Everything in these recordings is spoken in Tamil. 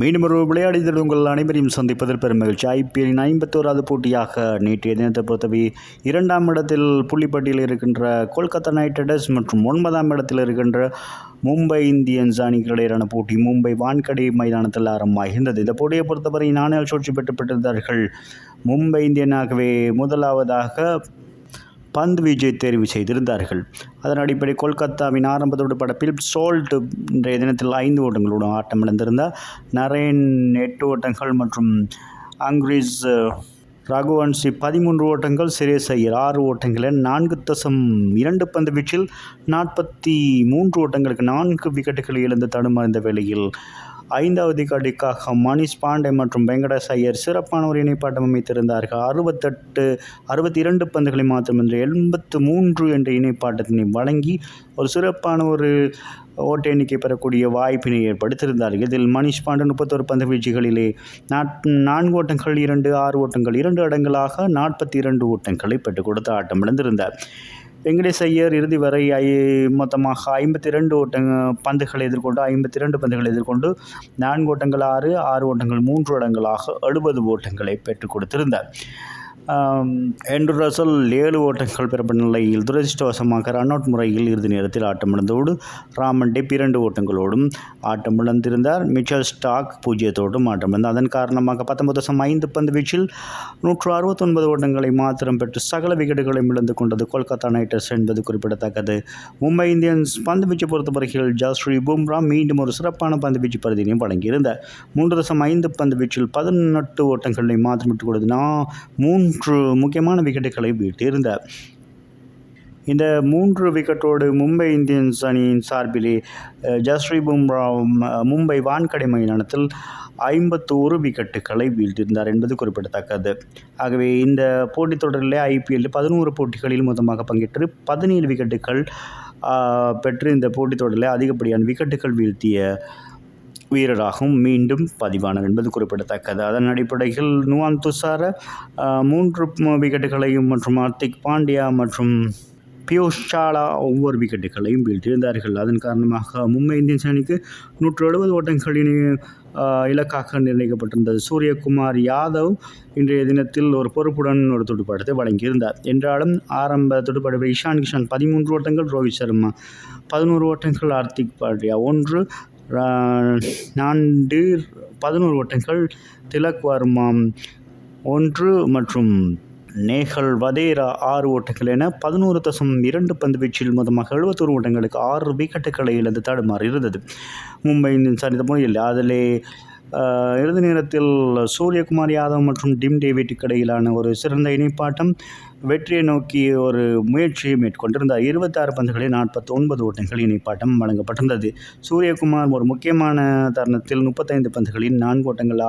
மீண்டும் ஒரு விளையாடிகள் உங்கள் அனைவரையும் சந்திப்பதில் பெரும் மகிழ்ச்சி. ஐபிஎல்லின் 51வது போட்டியாக நேற்றைய தினத்தை பொறுத்தவரை 2ஆம் இடத்தில் புள்ளிப்பட்டியில் இருக்கின்ற கொல்கத்தா நைட் ரைடர்ஸ் மற்றும் 9ஆம் இடத்தில் இருக்கின்ற மும்பை இந்தியன்ஸ் அணிக்கு இடையிலான போட்டி மும்பை வான்கடை மைதானத்தில் ஆரம்பமாகின்றது. இந்த போட்டியை பொறுத்தவரை 4 சூழ்ச்சி பெற்றிருந்தார்கள். மும்பை இந்தியனாகவே முதலாவதாக பந்து வீச்சை தேர்வு செய்திருந்தார்கள். அதன் அடிப்படை கொல்கத்தாவின் ஆரம்பத்தோடு படப்பில் சோல்ட் இன்றைய தினத்தில் 5 ஓட்டங்களுடன் ஆட்டம் இழந்திருந்தார். நரேன் 8 ஓட்டங்கள் மற்றும் அங்கிரிஸ் ரகுவன்சி 13 ஓட்டங்கள், சிரேஸ் ஐயர் 6 ஓட்டங்கள், 4.2 பந்து வீச்சில் 43 ஓட்டங்களுக்கு 4 விக்கெட்டுகளை இழந்து தடுமாறிந்த வேளையில் 5வது விக்கெட்டுக்காக மணிஷ் பாண்டே மற்றும் வெங்கடேஷ் ஐயர் சிறப்பான ஒரு இணைப்பாட்டம் அமைத்திருந்தார்கள். 62 பந்துகளை மாத்திரமின்றி 83 என்ற இணைப்பாட்டத்தினை வழங்கி ஒரு சிறப்பான ஒரு ஓட்ட எண்ணிக்கை பெறக்கூடிய வாய்ப்பினை ஏற்படுத்தியிருந்தார்கள். இதில் மணிஷ் பாண்டே 31 பந்து வீச்சுகளிலே 4 ஓட்டங்கள் 2, 6 ஓட்டங்கள் 2 அடங்கலாக 42 ஓட்டங்களை பெற்றுக் கொடுத்து ஆட்டம் இழந்திருந்தார். வெங்கடேஷ் ஐயர் இறுதி வரை மொத்தமாக 52 பந்துகளை எதிர்கொண்டு 52 பந்துகளை எதிர்கொண்டு 4 ஓட்டங்கள் 6 ஓட்டங்கள் 3 அடங்கலாக 70 ஓட்டங்களை பெற்றுக் கொடுத்திருந்தார். ஆண்ட்ரூ ரசல் 7 ஓட்டங்கள் பெறப்பட்ட நிலையில் துரதிருஷ்டவசமாக ரன் அவுட் முறையில் இறுதி நேரத்தில் ஆட்டமிழந்தோடு ராமன் டெப் 2 ஓட்டங்களோடும் ஆட்டமிழந்திருந்தார். மிச்சல் ஸ்டாக் 0 ஆட்டமிழந்தார். அதன் காரணமாக 19.5 பந்து வீச்சில் 169 ஓட்டங்களை மாத்திரம் பெற்று சகல விக்கெட்டுகளையும் இழந்து கொண்டது கொல்கத்தா நைட் ரைடர்ஸ் என்பது குறிப்பிடத்தக்கது. மும்பை இந்தியன்ஸ் பந்து வீச்சு பொறுத்தவரையில் ஜஸ்ரீ பும்ரா மீண்டும் ஒரு சிறப்பான பந்து வீச்சு பரிதினையும் வழங்கியிருந்தார். 3.5 பந்து வீச்சில் 18 ஓட்டங்களை மாத்திரம் விட்டுக் கொடுத்து 3 முக்கியமான விக்கெட்டுகளை வீழ்த்தியிருந்தார். இந்த 3 விக்கெட்டோடு மும்பை இந்தியன்ஸ் அணியின் சார்பிலே ஜஸ்ரீ பும்ரா மும்பை வான்கடை மைதானத்தில் 51 விக்கெட்டுகளை வீழ்த்தியிருந்தார் என்பது குறிப்பிடத்தக்கது. ஆகவே இந்த போட்டித் தொடரிலே ஐபிஎல்லில் 11 போட்டிகளில் மொத்தமாக பங்கேற்று 17 விக்கெட்டுகள் பெற்று இந்த போட்டித் தொடரில் அதிகப்படியான விக்கெட்டுகள் வீழ்த்திய வீரராகவும் மீண்டும் பதிவானார் என்பது குறிப்பிடத்தக்கது. அதன் அடிப்படையில் நுவான் துஷார 3 விக்கெட்டுகளையும் மற்றும் ஹார்திக் பாண்டியா மற்றும் பியூஷ் சாவ்லா ஒவ்வொரு விக்கெட்டுகளையும் வீழ்த்தியிருந்தார்கள். அதன் காரணமாக மும்பை இந்தியன்ஸ் அணிக்கு 170 ஓட்டங்களின் இலக்காக நிர்ணயிக்கப்பட்டிருந்தது. சூரியகுமார் யாதவ் இன்றைய தினத்தில் ஒரு பொறுப்புடன் ஒரு துடுப்பாட்டத்தை வழங்கியிருந்தார். என்றாலும் ஆரம்ப துடுப்பாட்ட இஷான் கிஷன் 13 ஓட்டங்கள், ரோஹித் சர்மா 11 ஓட்டங்கள், ஹார்திக் பாண்டியா 1, நாண்டீர் 11 ஓட்டங்கள், திலக் வர்மா 1 மற்றும் நேஹல் வதேரா 6 ஓட்டங்கள் என 11.2 பந்து வீச்சில் மொத்தமாக 71 ஓட்டங்களுக்கு 6 விக்கெட்டுகளை இழந்து தடுமாறி இருந்தது மும்பை இந்தியன்ஸ் அணி. இல்லை அதிலே இறுதி நேரத்தில் சூரியகுமார் யாதவ் மற்றும் டிம் டேவிட்டுக்கு இடையிலான ஒரு சிறந்த இணைப்பாட்டம் வெற்றியை நோக்கி ஒரு முயற்சியை மேற்கொண்டிருந்தார். 26 பந்துகளில் 49 ஓட்டங்கள் இணைப்பாட்டம் வழங்கப்பட்டிருந்தது. சூரியகுமார் ஒரு முக்கியமான தருணத்தில் 35 பந்துகளில் 4 ஓட்டங்கள்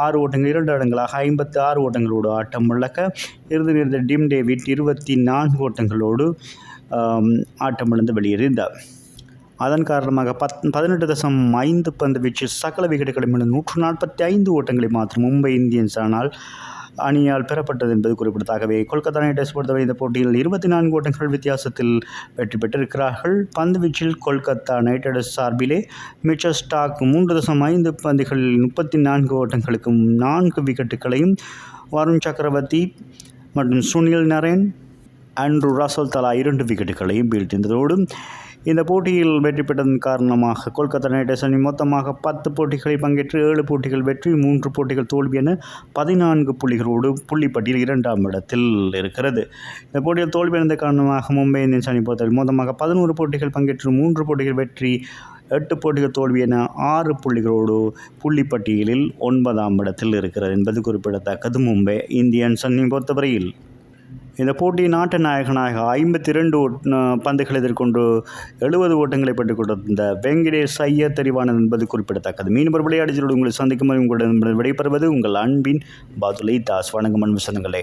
6 ஓட்டங்கள் 2 அடங்கலாக 56 ஓட்டங்களோடு ஆட்டம் இழக்க இறுதி நேரத்தில் டிம் டேவிட் 24 ஓட்டங்களோடு ஆட்டமிழந்து வெளியேறினார். அதன் காரணமாக 18.5 பந்து வீச்சு சகல விக்கெட்டுகளும் 145 ஓட்டங்களை மாத்திரம் மும்பை இந்தியன்ஸ் அணியால் பெறப்பட்டது என்பது குறிப்பிடத்தக்கவே. கொல்கத்தா நைட் ரைடர்ஸ் பொறுத்தவரை இந்த போட்டியில் 24 ஓட்டங்கள் வித்தியாசத்தில் வெற்றி பெற்றிருக்கிறார்கள். பந்து வீச்சில் கொல்கத்தா நைட் ரைடர்ஸ் சார்பிலே மிச்சல் ஸ்டாக் 3.5 பந்துகளில் 34 ஓட்டங்களுக்கு 4 விக்கெட்டுகளையும், வருண் சக்கரவர்த்தி மற்றும் சுனில் நரேன், ஆண்ட்ரூ ரசல் தலா 2 விக்கெட்டுகளையும் வீழ்த்தியதோடு இந்த போட்டியில் வெற்றி பெற்றதன் காரணமாக கொல்கத்தா நைட் ரைடர்ஸ் அணி மொத்தமாக 10 போட்டிகளில் பங்கேற்று 7 போட்டிகள் வெற்றி, 3 போட்டிகள் தோல்வி என 14 புள்ளிகளோடு புள்ளிப்பட்டியல் 2ஆம் இடத்தில் இருக்கிறது. இந்த போட்டியில் தோல்வியடைந்த காரணமாக மும்பை இந்தியன்ஸ் அணி பொறுத்தவரை மொத்தமாக 11 போட்டிகள் பங்கேற்று 3 போட்டிகள் வெற்றி, 8 போட்டிகள் தோல்வி என 6 புள்ளிகளோடு புள்ளிப்பட்டியலில் 9ஆம் இடத்தில் இருக்கிறது என்பது குறிப்பிடத்தக்கது. மும்பை இந்தியன்ஸ் அணி பொறுத்தவரையில் இந்த போட்டியின் நாட்டு நாயகனாக 52 பந்துகளை எதிர்கொண்டு 70 ஓட்டங்களை பெற்றுக் கொண்டிருந்த வெங்கடேஷ் ஐயர் தெரிவானது என்பது குறிப்பிடத்தக்கது. மீண்டும் விளையாடுகளோடு உங்களை சந்திக்கும் உங்களிடம் விடைபெறுவது உங்கள் அன்பின் பாதுலை தாஸ். வணக்கம் அன்பு சொந்தங்களே.